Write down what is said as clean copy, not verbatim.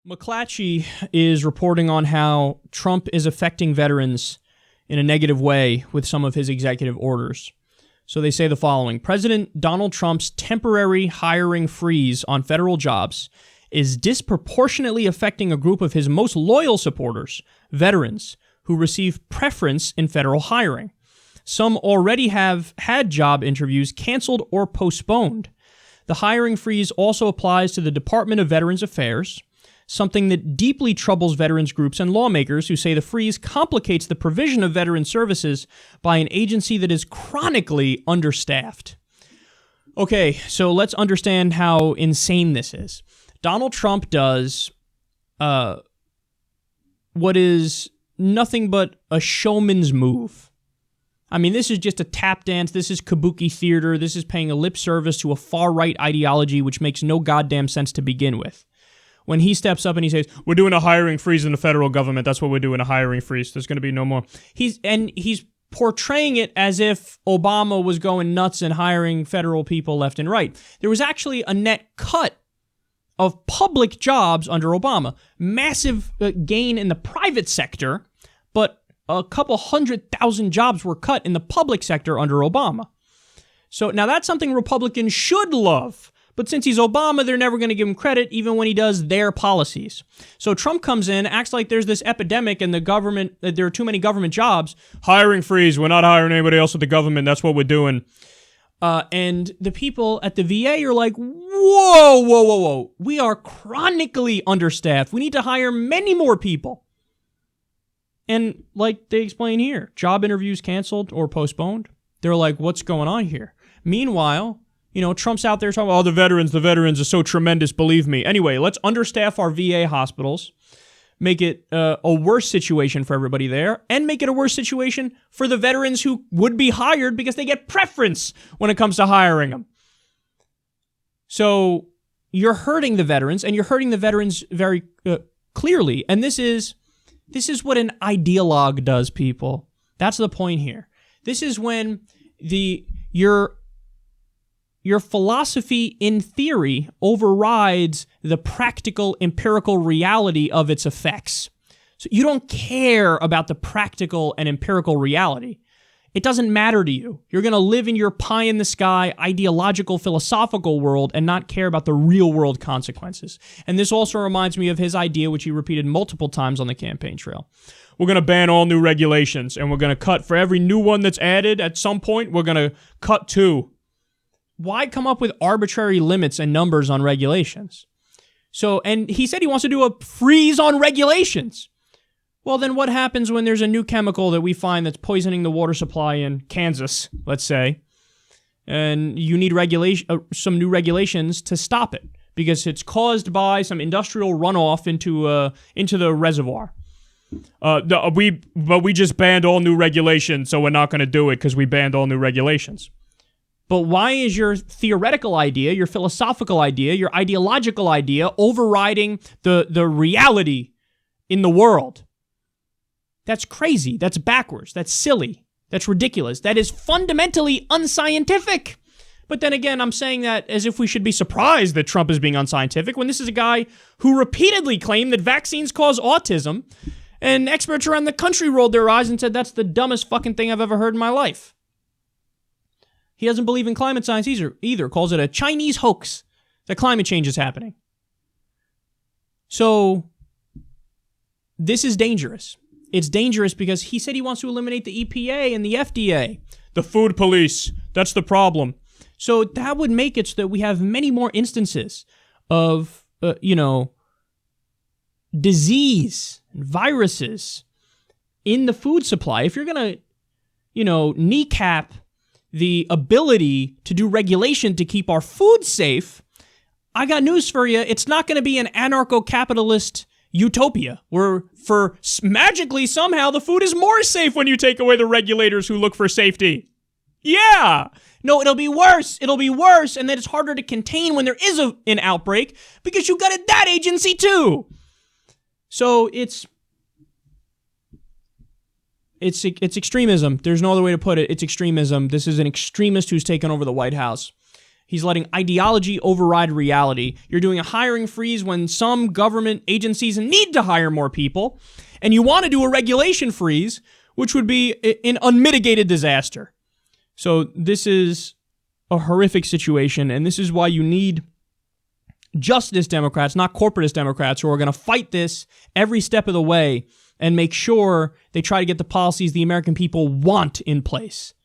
McClatchy is reporting on how Trump is affecting veterans in a negative way with some of his executive orders. So they say the following: President Donald Trump's temporary hiring freeze on federal jobs is disproportionately affecting a group of his most loyal supporters, veterans, who receive preference in federal hiring. Some already have had job interviews canceled or postponed. The hiring freeze also applies to the Department of Veterans Affairs, something that deeply troubles veterans groups and lawmakers who say the freeze complicates the provision of veteran services by an agency that is chronically understaffed. Okay, so let's understand how insane this is. Donald Trump does what is nothing but a showman's move. I mean, this is just a tap dance. This is kabuki theater. This is paying a lip service to a far-right ideology which makes no goddamn sense to begin with. When he steps up and he says, we're doing a hiring freeze in the federal government, that's what we're doing, a hiring freeze. There's going to be no more. He's portraying it as if Obama was going nuts and hiring federal people left and right. There was actually a net cut of public jobs under Obama. Massive gain in the private sector, but a couple 100,000 jobs were cut in the public sector under Obama. So now that's something Republicans should love. But since he's Obama, they're never going to give him credit, even when he does their policies. So Trump comes in, acts like there's this epidemic in the government, that there are too many government jobs. Hiring freeze. We're not hiring anybody else at the government. That's what we're doing. And the people at the VA are like, whoa. We are chronically understaffed. We need to hire many more people. And like they explain here, job interviews canceled or postponed. They're like, what's going on here? Meanwhile, Trump's out there talking about, the veterans are so tremendous, believe me. Anyway, let's understaff our VA hospitals, make it a worse situation for everybody there, and make it a worse situation for the veterans who would be hired because they get preference when it comes to hiring them. So you're hurting the veterans, and you're hurting the veterans very clearly. And this is what an ideologue does, people. That's the point here. This is when your philosophy, in theory, overrides the practical, empirical reality of its effects. So you don't care about the practical and empirical reality. It doesn't matter to you. You're going to live in your pie-in-the-sky, ideological, philosophical world and not care about the real-world consequences. And this also reminds me of his idea, which he repeated multiple times on the campaign trail. We're going to ban all new regulations, and we're going to cut, for every new one that's added at some point, we're going to cut 2. Why come up with arbitrary limits and numbers on regulations? So, and he said he wants to do a freeze on regulations. Well, then what happens when there's a new chemical that we find that's poisoning the water supply in Kansas, let's say, and you need some new regulations to stop it because it's caused by some industrial runoff into the reservoir. But we just banned all new regulations, so we're not going to do it because we banned all new regulations. But why is your theoretical idea, your philosophical idea, your ideological idea overriding the reality in the world? That's crazy. That's backwards. That's silly. That's ridiculous. That is fundamentally unscientific. But then again, I'm saying that as if we should be surprised that Trump is being unscientific when this is a guy who repeatedly claimed that vaccines cause autism, and experts around the country rolled their eyes and said, that's the dumbest fucking thing I've ever heard in my life. He doesn't believe in climate science either. Calls it a Chinese hoax that climate change is happening. So this is dangerous. It's dangerous because he said he wants to eliminate the EPA and the FDA. The food police, that's the problem. So that would make it so that we have many more instances of, disease and viruses in the food supply. If you're going to, kneecap the ability to do regulation to keep our food safe, I got news for you. It's not going to be an anarcho-capitalist utopia where magically somehow the food is more safe when you take away the regulators who look for safety. Yeah. No, it'll be worse. And then it's harder to contain when there is an outbreak because you got that agency too. So it's extremism. There's no other way to put it. It's extremism. This is an extremist who's taken over the White House. He's letting ideology override reality. You're doing a hiring freeze when some government agencies need to hire more people, and you want to do a regulation freeze, which would be an unmitigated disaster. So this is a horrific situation, and this is why you need justice Democrats, not corporatist Democrats, who are going to fight this every step of the way and make sure they try to get the policies the American people want in place.